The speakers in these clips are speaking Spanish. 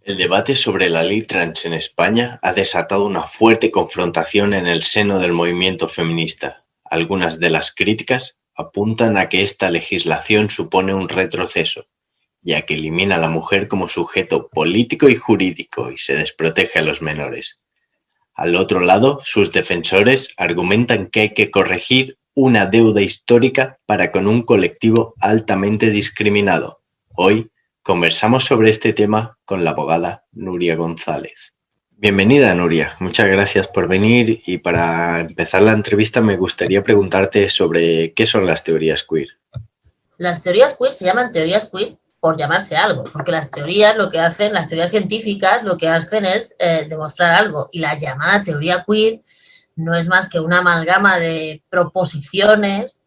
El debate sobre la ley trans en España ha desatado una fuerte confrontación en el seno del movimiento feminista. Algunas de las críticas apuntan a que esta legislación supone un retroceso, ya que elimina a la mujer como sujeto político y jurídico y se desprotege a los menores. Al otro lado, sus defensores argumentan que hay que corregir una deuda histórica para con un colectivo altamente discriminado. Hoy conversamos sobre este tema con la abogada Nuria González. Bienvenida, Nuria. Muchas gracias por venir y para empezar la entrevista me gustaría preguntarte sobre qué son las teorías queer. Las teorías queer se llaman teorías queer por llamarse algo, porque las teorías las teorías científicas lo que hacen es demostrar algo, y la llamada teoría queer no es más que una amalgama de proposiciones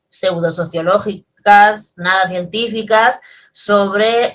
pseudosociológicas, nada científicas, sobre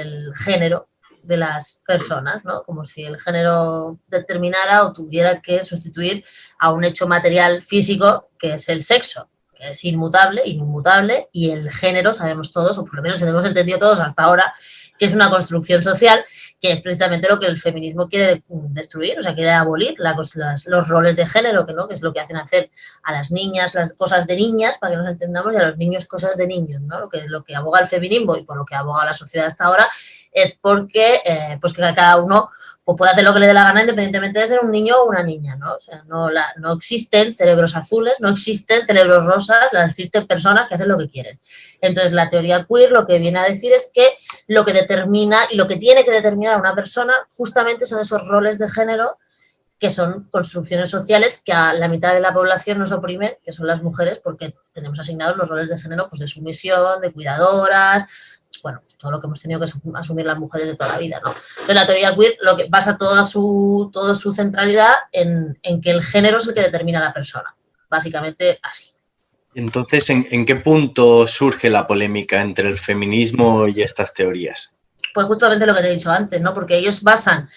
el género de las personas, ¿no? Como si el género determinara o tuviera que sustituir a un hecho material físico que es el sexo, que es inmutable, inmutable, y el género sabemos todos, o por lo menos hemos entendido todos hasta ahora, que es una construcción social, que es precisamente lo que el feminismo quiere destruir, o sea, quiere abolir los roles de género, ¿no? Que es lo que hacen hacer a las niñas las cosas de niñas, para que nos entendamos, y a los niños cosas de niños, ¿no? Lo que aboga el feminismo y por lo que aboga la sociedad hasta ahora es porque pues que cada uno pues puede hacer lo que le dé la gana independientemente de ser un niño o una niña, ¿no? O sea, no existen cerebros azules, no existen cerebros rosas, existen personas que hacen lo que quieren. Entonces, la teoría queer lo que viene a decir es que lo que determina y lo que tiene que determinar a una persona justamente son esos roles de género que son construcciones sociales que a la mitad de la población nos oprime, que son las mujeres, porque tenemos asignados los roles de género pues de sumisión, de cuidadoras, bueno, todo lo que hemos tenido que asumir las mujeres de toda la vida, ¿no? Entonces, la teoría queer lo que basa toda su centralidad en que el género es el que determina a la persona, básicamente así. Entonces, ¿en qué punto surge la polémica entre el feminismo y estas teorías? Pues justamente lo que te he dicho antes, ¿no? Porque ellos basan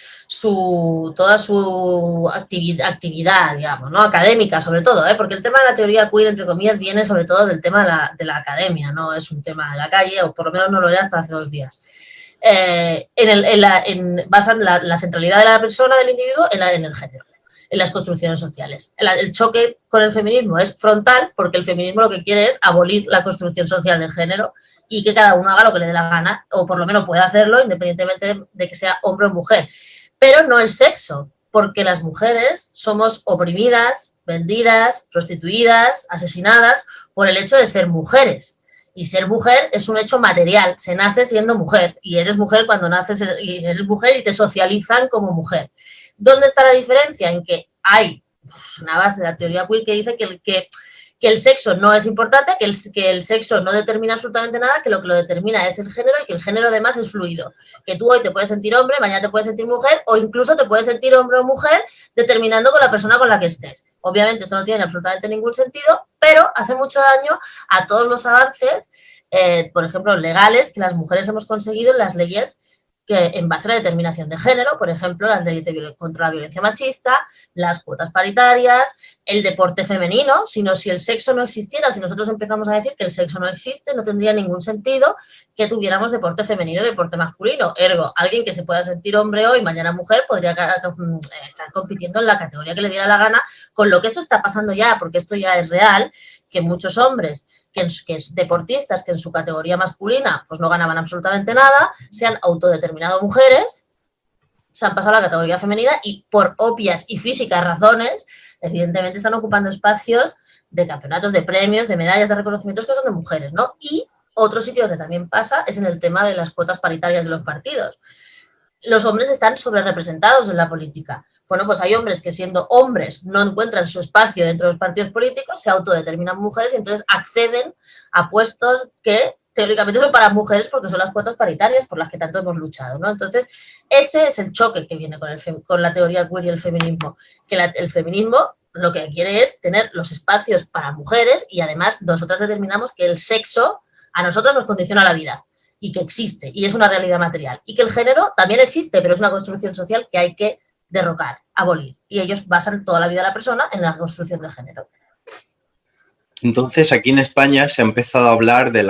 toda su actividad, digamos, ¿no? Académica, sobre todo, porque el tema de la teoría queer, entre comillas, viene sobre todo del tema de la academia, no es un tema de la calle, o por lo menos no lo era hasta hace 2 días. Basan la centralidad de la persona, del individuo, en el género, en las construcciones sociales. El choque con el feminismo es frontal, porque el feminismo lo que quiere es abolir la construcción social del género y que cada uno haga lo que le dé la gana, o por lo menos pueda hacerlo independientemente de que sea hombre o mujer. Pero no el sexo, porque las mujeres somos oprimidas, vendidas, prostituidas, asesinadas por el hecho de ser mujeres. Y ser mujer es un hecho material, se nace siendo mujer, y eres mujer cuando naces, y eres mujer y te socializan como mujer. ¿Dónde está la diferencia? En que hay una base de la teoría queer que dice que el sexo no es importante, que el sexo no determina absolutamente nada, que lo determina es el género, y que el género además es fluido. Que tú hoy te puedes sentir hombre, mañana te puedes sentir mujer, o incluso te puedes sentir hombre o mujer determinando con la persona con la que estés. Obviamente esto no tiene absolutamente ningún sentido, pero hace mucho daño a todos los avances, por ejemplo, legales, que las mujeres hemos conseguido en las leyes que en base a la determinación de género, por ejemplo, las leyes contra la violencia machista, las cuotas paritarias, el deporte femenino. Si el sexo no existiera, si nosotros empezamos a decir que el sexo no existe, no tendría ningún sentido que tuviéramos deporte femenino y deporte masculino. Ergo, alguien que se pueda sentir hombre hoy, mañana mujer, podría estar compitiendo en la categoría que le diera la gana, con lo que eso está pasando ya, porque esto ya es real, que muchos hombres que deportistas que en su categoría masculina pues no ganaban absolutamente nada, se han autodeterminado mujeres, se han pasado a la categoría femenina y por obvias y físicas razones, evidentemente están ocupando espacios de campeonatos, de premios, de medallas, de reconocimientos que son de mujeres, ¿no? Y otro sitio donde también pasa es en el tema de las cuotas paritarias de los partidos. Los hombres están sobrerepresentados en la política. Bueno, pues hay hombres que siendo hombres no encuentran su espacio dentro de los partidos políticos, se autodeterminan mujeres y entonces acceden a puestos que teóricamente son para mujeres porque son las cuotas paritarias por las que tanto hemos luchado, ¿no? Entonces, ese es el choque que viene con la teoría queer y el feminismo, que el feminismo lo que quiere es tener los espacios para mujeres y además nosotras determinamos que el sexo a nosotras nos condiciona la vida y que existe y es una realidad material y que el género también existe, pero es una construcción social que hay que derrocar, abolir, y ellos basan toda la vida de la persona en la construcción del género. Entonces, aquí en España se ha empezado a hablar de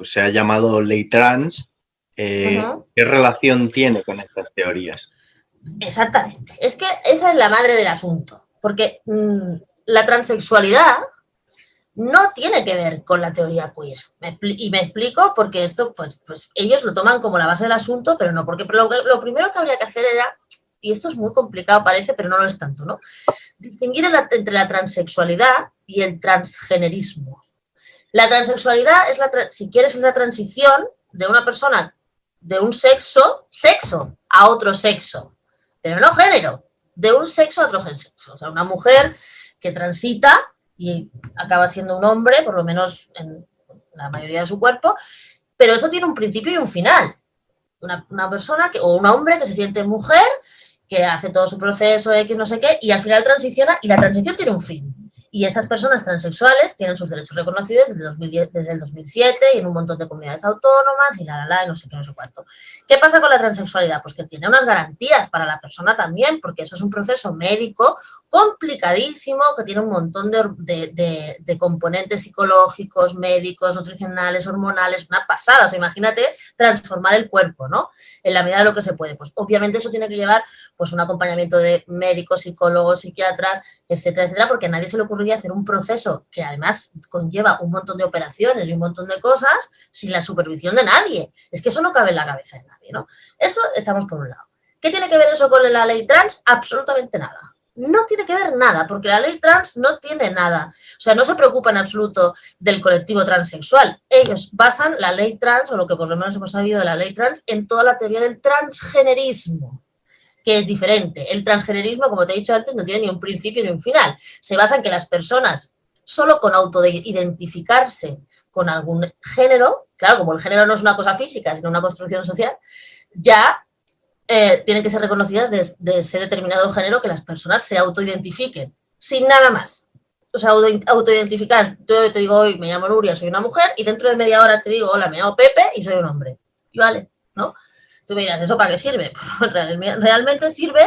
se ha llamado ley trans, ¿Qué relación tiene con estas teorías? Exactamente. Es que esa es la madre del asunto. Porque la transexualidad no tiene que ver con la teoría queer. Y me explico porque esto, pues ellos lo toman como la base del asunto, pero no, porque lo primero que habría que hacer era, y esto es muy complicado parece, pero no lo es tanto, ¿no? Distinguir entre la transexualidad y el transgenerismo. La transexualidad es si quieres, es la transición de una persona de un sexo a otro sexo, pero no género, de un sexo a otro sexo. O sea, una mujer que transita y acaba siendo un hombre, por lo menos en la mayoría de su cuerpo, pero eso tiene un principio y un final. Una persona o un hombre que se siente mujer, que hace todo su proceso X no sé qué, y al final transiciona, y la transición tiene un fin. Y esas personas transexuales tienen sus derechos reconocidos desde el 2007 y en un montón de comunidades autónomas y y no sé qué, no sé cuánto. ¿Qué pasa con la transexualidad? Pues que tiene unas garantías para la persona también, porque eso es un proceso médico complicadísimo, que tiene un montón de componentes psicológicos, médicos, nutricionales, hormonales, una pasada. O sea, imagínate transformar el cuerpo, ¿no? En la medida de lo que se puede. Pues obviamente eso tiene que llevar pues un acompañamiento de médicos, psicólogos, psiquiatras, etcétera, etcétera, porque a nadie se le ocurriría hacer un proceso que además conlleva un montón de operaciones y un montón de cosas sin la supervisión de nadie. Es que eso no cabe en la cabeza de nadie, ¿no? Eso estamos por un lado. ¿Qué tiene que ver eso con la ley trans? Absolutamente nada. No tiene que ver nada, porque la ley trans no tiene nada. O sea, no se preocupa en absoluto del colectivo transexual. Ellos basan la ley trans, o lo que por lo menos hemos sabido de la ley trans, en toda la teoría del transgenerismo, que es diferente. El transgenerismo, como te he dicho antes, no tiene ni un principio ni un final. Se basa en que las personas, solo con autoidentificarse con algún género, claro, como el género no es una cosa física, sino una construcción social, ya tienen que ser reconocidas de ese determinado género, que las personas se autoidentifiquen, sin nada más. O sea, autoidentificar, yo te digo hoy me llamo Nuria, soy una mujer, y dentro de media hora te digo, hola, me llamo Pepe y soy un hombre. Y vale, ¿no? Tú me dirás, ¿eso para qué sirve? Pues realmente sirve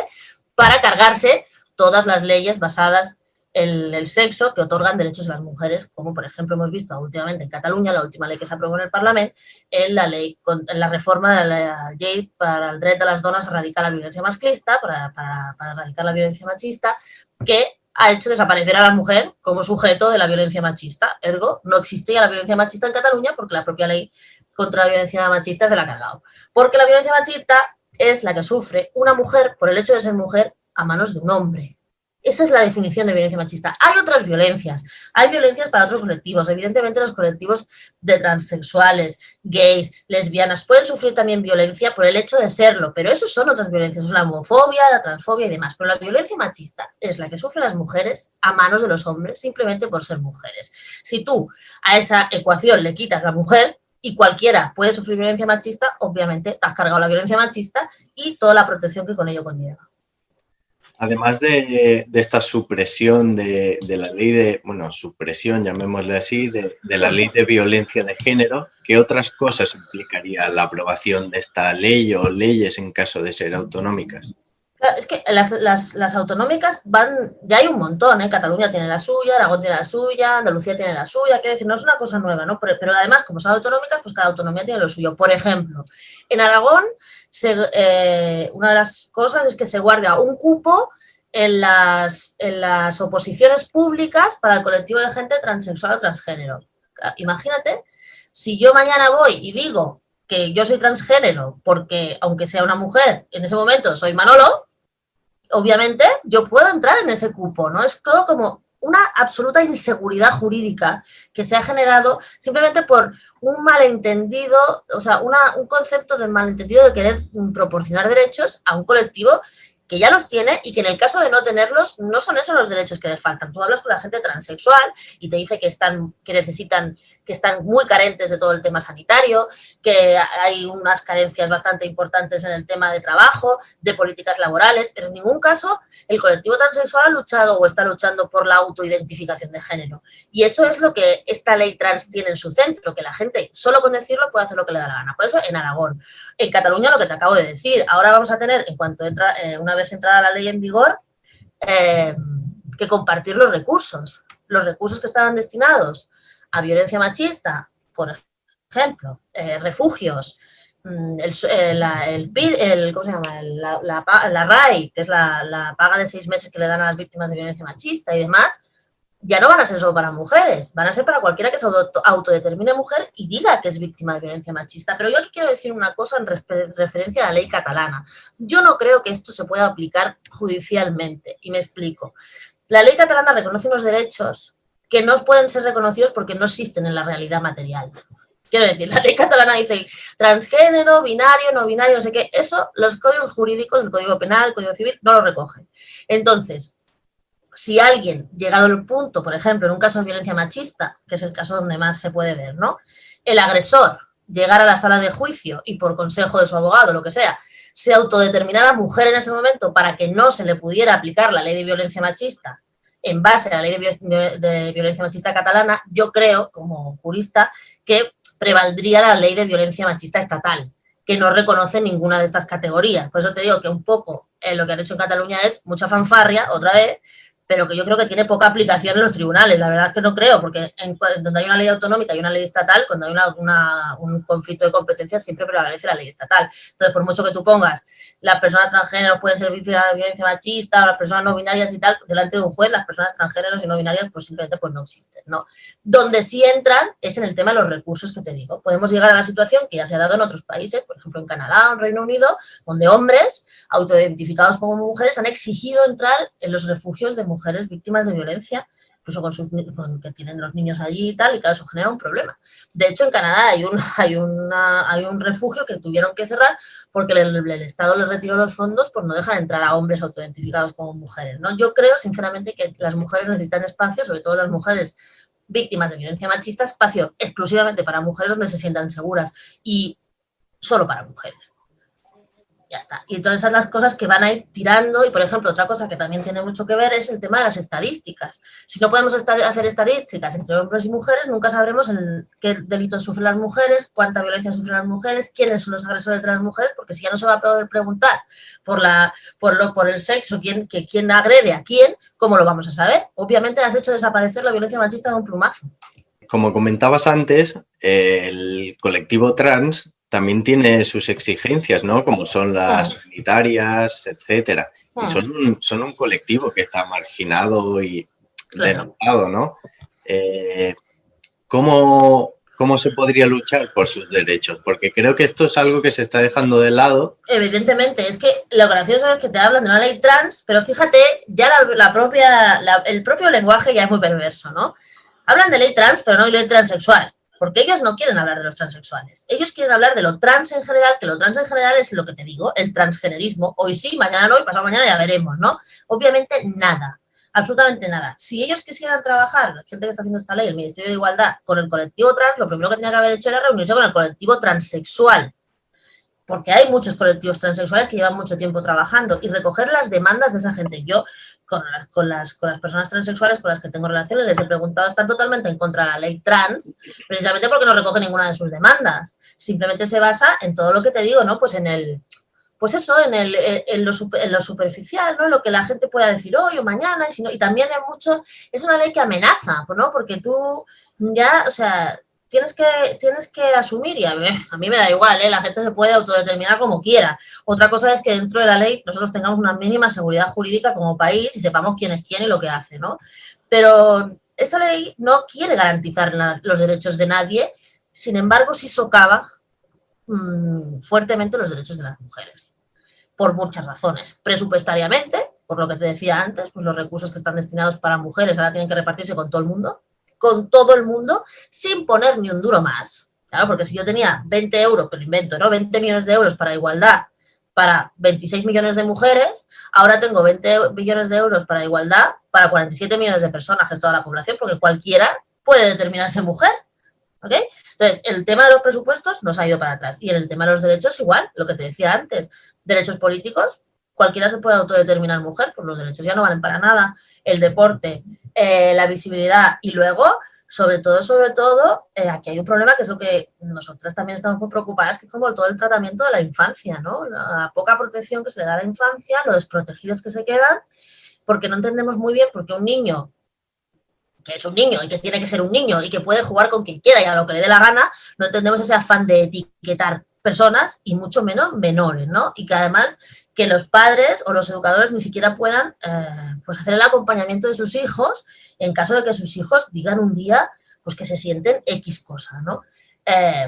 para cargarse todas las leyes basadas en el sexo que otorgan derechos a las mujeres, como por ejemplo hemos visto últimamente en Cataluña, la última ley que se aprobó en el Parlament, en la reforma de la llei para el dret de les dones a erradicar la violencia masclista, para erradicar la violencia machista, que ha hecho desaparecer a la mujer como sujeto de la violencia machista. Ergo, no existía la violencia machista en Cataluña porque la propia ley contra la violencia machista se la ha cargado. Porque la violencia machista es la que sufre una mujer por el hecho de ser mujer a manos de un hombre. Esa es la definición de violencia machista. Hay otras violencias. Hay violencias para otros colectivos. Evidentemente los colectivos de transexuales, gays, lesbianas pueden sufrir también violencia por el hecho de serlo, pero eso son otras violencias. Es la homofobia, la transfobia y demás. Pero la violencia machista es la que sufren las mujeres a manos de los hombres simplemente por ser mujeres. Si tú a esa ecuación le quitas la mujer, y cualquiera puede sufrir violencia machista, obviamente te has cargado la violencia machista y toda la protección que con ello conlleva. Además de esta supresión de la ley de, bueno, supresión, llamémosle así, de la ley de violencia de género, ¿qué otras cosas implicaría la aprobación de esta ley o leyes en caso de ser autonómicas? Es que las autonómicas ya hay un montón, ¿eh? Cataluña tiene la suya, Aragón tiene la suya, Andalucía tiene la suya, quiero decir, no es una cosa nueva, ¿no? Pero además, como son autonómicas, pues cada autonomía tiene lo suyo. Por ejemplo, en Aragón, una de las cosas es que se guarda un cupo en las oposiciones públicas para el colectivo de gente transexual o transgénero. Imagínate, si yo mañana voy y digo que yo soy transgénero porque, aunque sea una mujer, en ese momento soy Manolo, obviamente yo puedo entrar en ese cupo, ¿no? Es todo como una absoluta inseguridad jurídica que se ha generado simplemente por un malentendido, o sea, un concepto de malentendido de querer proporcionar derechos a un colectivo que ya los tiene y que en el caso de no tenerlos, no son esos los derechos que les faltan. Tú hablas con la gente transexual y te dice que están muy carentes de todo el tema sanitario, que hay unas carencias bastante importantes en el tema de trabajo, de políticas laborales, pero en ningún caso el colectivo transexual ha luchado o está luchando por la autoidentificación de género. Y eso es lo que esta ley trans tiene en su centro, que la gente solo con decirlo puede hacer lo que le da la gana. Por eso en Aragón. En Cataluña lo que te acabo de decir, ahora vamos a tener, en cuanto entra, una vez entrada la ley en vigor, que compartir los recursos. Los recursos que estaban destinados a violencia machista, por ejemplo, refugios, ¿cómo se llama? La RAI, que es la paga de 6 meses que le dan a las víctimas de violencia machista y demás, ya no van a ser solo para mujeres, van a ser para cualquiera que se autodetermine mujer y diga que es víctima de violencia machista. Pero yo aquí quiero decir una cosa en referencia a la ley catalana. Yo no creo que esto se pueda aplicar judicialmente, y me explico. La ley catalana reconoce unos derechos que no pueden ser reconocidos porque no existen en la realidad material. Quiero decir, la ley catalana dice transgénero, binario, no binario, no sé qué. Eso los códigos jurídicos, el Código Penal, el Código Civil, no lo recogen. Entonces, si alguien, llegado al punto, por ejemplo, en un caso de violencia machista, que es el caso donde más se puede ver, ¿no? El agresor llegara a la sala de juicio y por consejo de su abogado, lo que sea, se autodeterminara mujer en ese momento para que no se le pudiera aplicar la ley de violencia machista en base a la ley de violencia machista catalana, yo creo, como jurista, que prevaldría la ley de violencia machista estatal, que no reconoce ninguna de estas categorías. Por eso te digo que un poco lo que han hecho en Cataluña es mucha fanfarria, otra vez, pero que yo creo que tiene poca aplicación en los tribunales. La verdad es que no creo, porque donde hay una ley autonómica y una ley estatal, cuando hay un conflicto de competencias siempre prevalece la ley estatal. Entonces, por mucho que tú pongas las personas transgéneros pueden ser víctimas de violencia machista, o las personas no binarias y tal, delante de un juez, las personas transgéneros y no binarias pues simplemente pues no existen, ¿no? Donde sí entran es en el tema de los recursos que te digo. Podemos llegar a la situación que ya se ha dado en otros países, por ejemplo en Canadá o en Reino Unido, donde hombres autoidentificados como mujeres han exigido entrar en los refugios de mujeres víctimas de violencia, incluso con que tienen los niños allí y tal, y claro, eso genera un problema. De hecho, en Canadá hay un refugio que tuvieron que cerrar porque el Estado les retiró los fondos por no dejar entrar a hombres autoidentificados como mujeres, ¿no? Yo creo, sinceramente, que las mujeres necesitan espacio, sobre todo las mujeres víctimas de violencia machista, espacio exclusivamente para mujeres donde se sientan seguras y solo para mujeres. Ya está. Y entonces esas son las cosas que van a ir tirando. Y, por ejemplo, otra cosa que también tiene mucho que ver es el tema de las estadísticas. Si no podemos hacer estadísticas entre hombres y mujeres, nunca sabremos qué delitos sufren las mujeres, cuánta violencia sufren las mujeres, quiénes son los agresores de las mujeres, porque si ya no se va a poder preguntar por el sexo, quién agrede a quién, ¿cómo lo vamos a saber? Obviamente has hecho desaparecer la violencia machista de un plumazo. Como comentabas antes, el colectivo trans también tiene sus exigencias, ¿no? Como son las sanitarias, etcétera. Y son un colectivo que está marginado y denotado, ¿no? ¿Cómo se podría luchar por sus derechos? Porque creo que esto es algo que se está dejando de lado. Evidentemente, es que lo gracioso es que te hablan de una ley trans, pero fíjate, ya el propio lenguaje ya es muy perverso, ¿no? Hablan de ley trans, pero no de ley transexual, porque ellos no quieren hablar de los transexuales. Ellos quieren hablar de lo trans en general, que lo trans en general es lo que te digo, el transgenerismo. Hoy sí, mañana no, y pasado mañana ya veremos, ¿no? Obviamente nada, absolutamente nada. Si ellos quisieran trabajar, la gente que está haciendo esta ley, el Ministerio de Igualdad, con el colectivo trans, lo primero que tenía que haber hecho era reunirse con el colectivo transexual, porque hay muchos colectivos transexuales que llevan mucho tiempo trabajando y recoger las demandas de esa gente. Yo, con las personas transexuales con las que tengo relaciones, les he preguntado, están totalmente en contra de la ley trans, precisamente porque no recoge ninguna de sus demandas. Simplemente se basa en todo lo que te digo, ¿no? Pues en lo superficial, ¿no? En lo que la gente pueda decir hoy o mañana, y también es una ley que amenaza, ¿no? Porque tú ya, o sea, tienes que asumir, y a mí me da igual, la gente se puede autodeterminar como quiera. Otra cosa es que dentro de la ley nosotros tengamos una mínima seguridad jurídica como país y sepamos quién es quién y lo que hace, ¿no? Pero esta ley no quiere garantizar los derechos de nadie, sin embargo sí socava fuertemente los derechos de las mujeres, por muchas razones. Presupuestariamente, por lo que te decía antes, pues los recursos que están destinados para mujeres ahora tienen que repartirse con todo el mundo, sin poner ni un duro más. Claro, porque si yo tenía 20 euros, pero invento, ¿no? 20 millones de euros para igualdad para 26 millones de mujeres, ahora tengo 20 millones de euros para igualdad para 47 millones de personas, que es toda la población, porque cualquiera puede determinarse mujer, ¿ok? Entonces, el tema de los presupuestos nos ha ido para atrás. Y en el tema de los derechos, igual, lo que te decía antes, derechos políticos, cualquiera se puede autodeterminar mujer, pues los derechos ya no valen para nada. El deporte, la visibilidad y luego, sobre todo, aquí hay un problema que es lo que nosotras también estamos muy preocupadas, que es como todo el tratamiento de la infancia, ¿no? La poca protección que se le da a la infancia, los desprotegidos que se quedan, porque no entendemos muy bien por qué un niño, que es un niño y que tiene que ser un niño y que puede jugar con quien quiera y a lo que le dé la gana, no entendemos ese afán de etiquetar personas y mucho menos menores, ¿no? Y que además que los padres o los educadores ni siquiera puedan pues hacer el acompañamiento de sus hijos en caso de que sus hijos digan un día pues que se sienten X cosa, ¿no?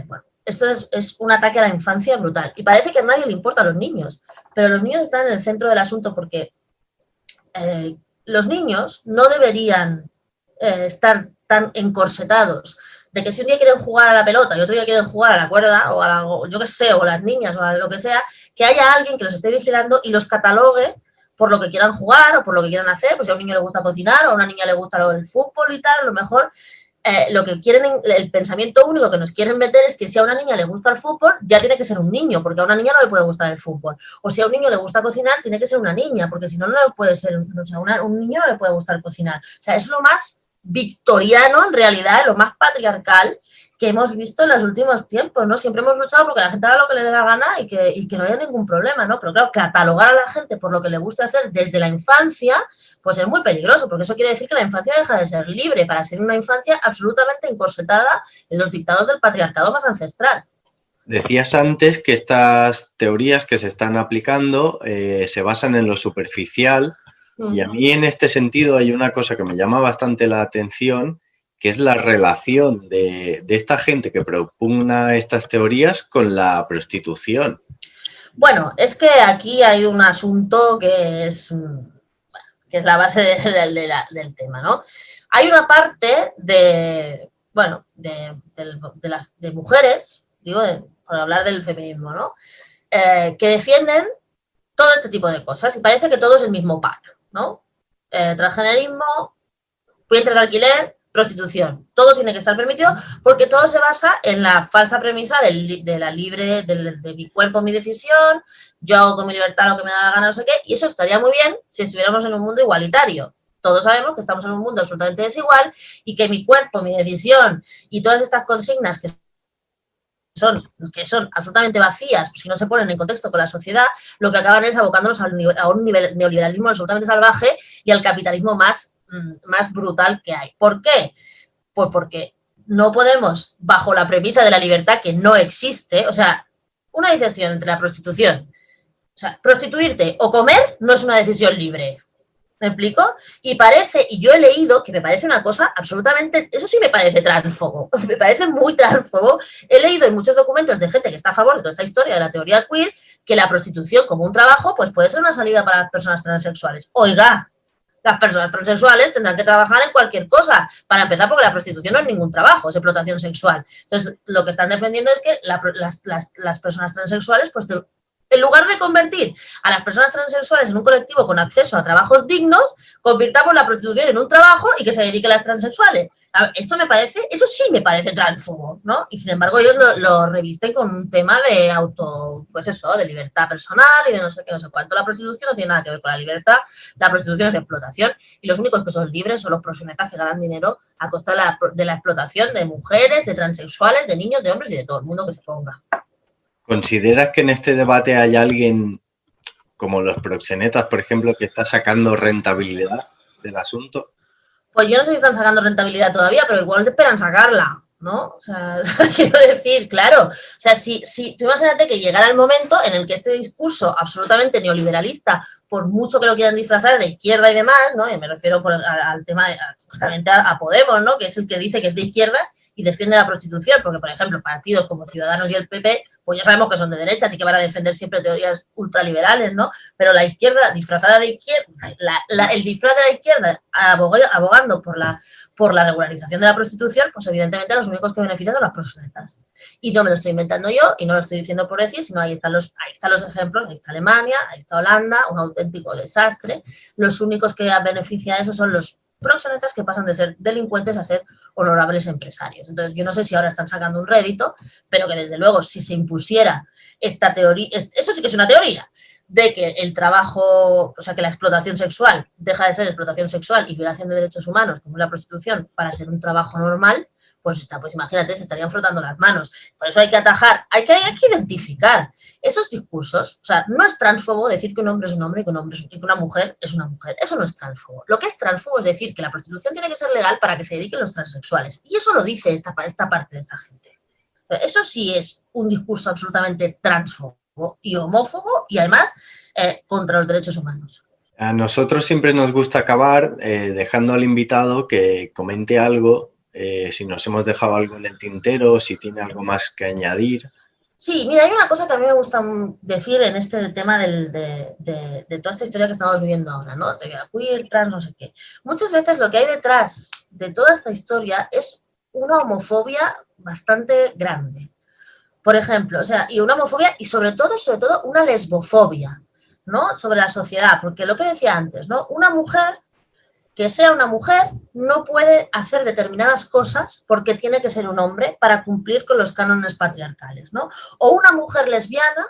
Bueno, esto es un ataque a la infancia brutal. Y parece que a nadie le importa a los niños, pero los niños están en el centro del asunto porque los niños no deberían estar tan encorsetados de que si un día quieren jugar a la pelota y otro día quieren jugar a la cuerda o a yo qué sé, o las niñas o a lo que sea, que haya alguien que los esté vigilando y los catalogue por lo que quieran jugar o por lo que quieran hacer, pues si a un niño le gusta cocinar o a una niña le gusta el fútbol y tal, a lo mejor lo que quieren, el pensamiento único que nos quieren meter es que si a una niña le gusta el fútbol, ya tiene que ser un niño, porque a una niña no le puede gustar el fútbol. O si a un niño le gusta cocinar, tiene que ser una niña, porque si no, no le puede ser, o sea, un niño no le puede gustar cocinar. O sea, es lo más victoriano, en realidad, lo más patriarcal que hemos visto en los últimos tiempos, ¿no? Siempre hemos luchado porque la gente haga lo que le dé la gana y que no haya ningún problema, ¿no? Pero claro, catalogar a la gente por lo que le gusta hacer desde la infancia, pues es muy peligroso, porque eso quiere decir que la infancia deja de ser libre para ser una infancia absolutamente encorsetada en los dictados del patriarcado más ancestral. Decías antes que estas teorías que se están aplicando se basan en lo superficial, y a mí en este sentido hay una cosa que me llama bastante la atención, que es la relación de esta gente que propugna estas teorías con la prostitución. Bueno, es que aquí hay un asunto que es la base del tema, ¿no? Hay una parte de mujeres, digo, por hablar del feminismo, ¿no? Que defienden todo este tipo de cosas y parece que todo es el mismo pack, ¿no? Transgenerismo, vientre de alquiler, prostitución. Todo tiene que estar permitido porque todo se basa en la falsa premisa de mi cuerpo, mi decisión, yo hago con mi libertad lo que me da la gana, no sé qué, y eso estaría muy bien si estuviéramos en un mundo igualitario. Todos sabemos que estamos en un mundo absolutamente desigual y que mi cuerpo, mi decisión y todas estas consignas que son absolutamente vacías si no se ponen en contexto con la sociedad, lo que acaban es abocándonos a un neoliberalismo absolutamente salvaje y al capitalismo más brutal que hay. ¿Por qué? Pues porque no podemos, bajo la premisa de la libertad que no existe, o sea, una decisión entre la prostitución, o sea, prostituirte o comer no es una decisión libre. ¿Me explico? Y yo he leído que me parece una cosa absolutamente, eso sí me parece transfobo, me parece muy transfobo. He leído en muchos documentos de gente que está a favor de toda esta historia de la teoría queer, que la prostitución como un trabajo, pues puede ser una salida para las personas transexuales. Oiga, las personas transexuales tendrán que trabajar en cualquier cosa, para empezar porque la prostitución no es ningún trabajo, es explotación sexual. Entonces, lo que están defendiendo es que las personas transexuales, pues en lugar de convertir a las personas transexuales en un colectivo con acceso a trabajos dignos, convirtamos la prostitución en un trabajo y que se dedique a las transexuales. Eso sí me parece transfobo, ¿no? Y sin embargo ellos lo revisten con un tema de de libertad personal y de no sé qué, no sé cuánto. La prostitución no tiene nada que ver con la libertad, la prostitución es explotación y los únicos que son libres son los proxenetas que ganan dinero a costa de la explotación de mujeres, de transexuales, de niños, de hombres y de todo el mundo que se ponga. ¿Consideras que en este debate hay alguien, como los proxenetas, por ejemplo, que está sacando rentabilidad del asunto? Pues yo no sé si están sacando rentabilidad todavía, pero igual esperan sacarla, ¿no? O sea, quiero decir, claro, o sea, si tú imagínate que llegara el momento en el que este discurso absolutamente neoliberalista, por mucho que lo quieran disfrazar de izquierda y demás, ¿no? Y me refiero al tema, justamente a Podemos, ¿no? Que es el que dice que es de izquierda y defiende la prostitución, porque, por ejemplo, partidos como Ciudadanos y el PP, pues ya sabemos que son de derecha, así que van a defender siempre teorías ultraliberales, ¿no? Pero la izquierda, disfrazada de izquierda, el disfraz de la izquierda abogando por la regularización de la prostitución, pues evidentemente los únicos que benefician son las proxenetas. Y no me lo estoy inventando yo, y no lo estoy diciendo por decir, sino ahí están los ejemplos, ahí está Alemania, ahí está Holanda, un auténtico desastre. Los únicos que benefician a eso son los proxenetas que pasan de ser delincuentes a ser honorables empresarios. Entonces, yo no sé si ahora están sacando un rédito, pero que desde luego, si se impusiera esta teoría, eso sí que es una teoría, de que el trabajo, o sea, que la explotación sexual deja de ser explotación sexual y violación de derechos humanos, como la prostitución, para ser un trabajo normal, pues imagínate, se estarían frotando las manos. Por eso hay que atajar, hay que identificar esos discursos. O sea, no es transfobo decir que un hombre es un hombre y que una mujer es una mujer. Eso no es transfobo. Lo que es transfobo es decir que la prostitución tiene que ser legal para que se dediquen los transexuales. Y eso lo dice esta parte de esta gente. Eso sí es un discurso absolutamente transfobo y homófobo y además contra los derechos humanos. A nosotros siempre nos gusta acabar dejando al invitado que comente algo, si nos hemos dejado algo en el tintero, si tiene algo más que añadir. Sí, mira, hay una cosa que a mí me gusta decir en este tema de toda esta historia que estamos viviendo ahora, ¿no? De la queer, trans, no sé qué. Muchas veces lo que hay detrás de toda esta historia es una homofobia bastante grande. Por ejemplo, o sea, y una homofobia y sobre todo una lesbofobia, ¿no? Sobre la sociedad, porque lo que decía antes, ¿no? Una mujer que sea una mujer no puede hacer determinadas cosas porque tiene que ser un hombre para cumplir con los cánones patriarcales, ¿no? O una mujer lesbiana,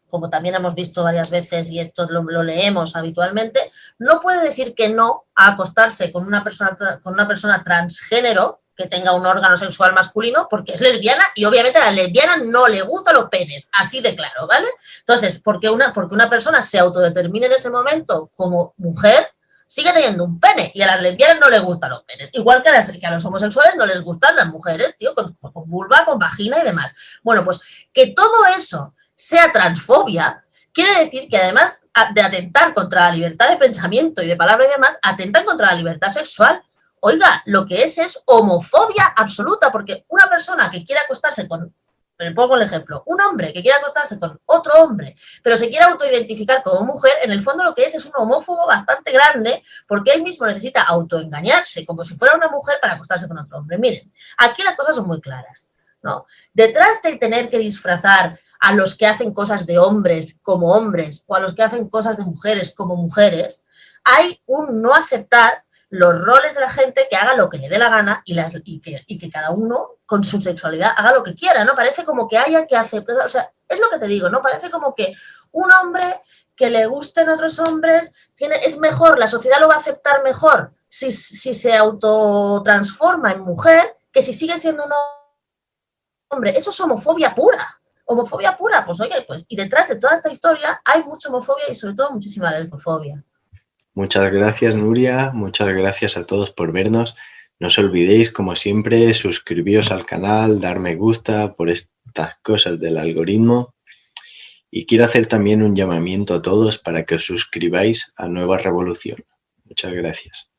como también hemos visto varias veces y esto lo leemos habitualmente, no puede decir que no a acostarse con una persona transgénero que tenga un órgano sexual masculino porque es lesbiana y obviamente a la lesbiana no le gustan los penes, así de claro, ¿vale? Entonces, porque una persona se autodetermine en ese momento como mujer, sigue teniendo un pene y a las lesbianas no les gustan los penes. Igual que a los homosexuales no les gustan las mujeres, tío, con vulva, con vagina y demás. Bueno, pues que todo eso sea transfobia quiere decir que además de atentar contra la libertad de pensamiento y de palabra y demás, atentan contra la libertad sexual. Oiga, lo que es homofobia absoluta, porque una persona que quiere acostarse con, le pongo el ejemplo, un hombre que quiere acostarse con otro hombre, pero se quiere autoidentificar como mujer, en el fondo lo que es un homófobo bastante grande, porque él mismo necesita autoengañarse, como si fuera una mujer para acostarse con otro hombre. Miren, aquí las cosas son muy claras, ¿no? Detrás de tener que disfrazar a los que hacen cosas de hombres como hombres, o a los que hacen cosas de mujeres como mujeres, hay un no aceptar los roles de la gente que haga lo que le dé la gana y que cada uno con su sexualidad haga lo que quiera, ¿no? Parece como que haya que aceptar, o sea, es lo que te digo, ¿no? Parece como que un hombre que le gusten otros hombres es mejor, la sociedad lo va a aceptar mejor si se autotransforma en mujer que si sigue siendo un hombre. Eso es homofobia pura. Homofobia pura, pues oye, pues, y detrás de toda esta historia hay mucha homofobia y sobre todo muchísima lesbofobia. Muchas gracias, Nuria. Muchas gracias a todos por vernos. No os olvidéis, como siempre, suscribiros al canal, dar me gusta por estas cosas del algoritmo. Y quiero hacer también un llamamiento a todos para que os suscribáis a Nueva Revolución. Muchas gracias.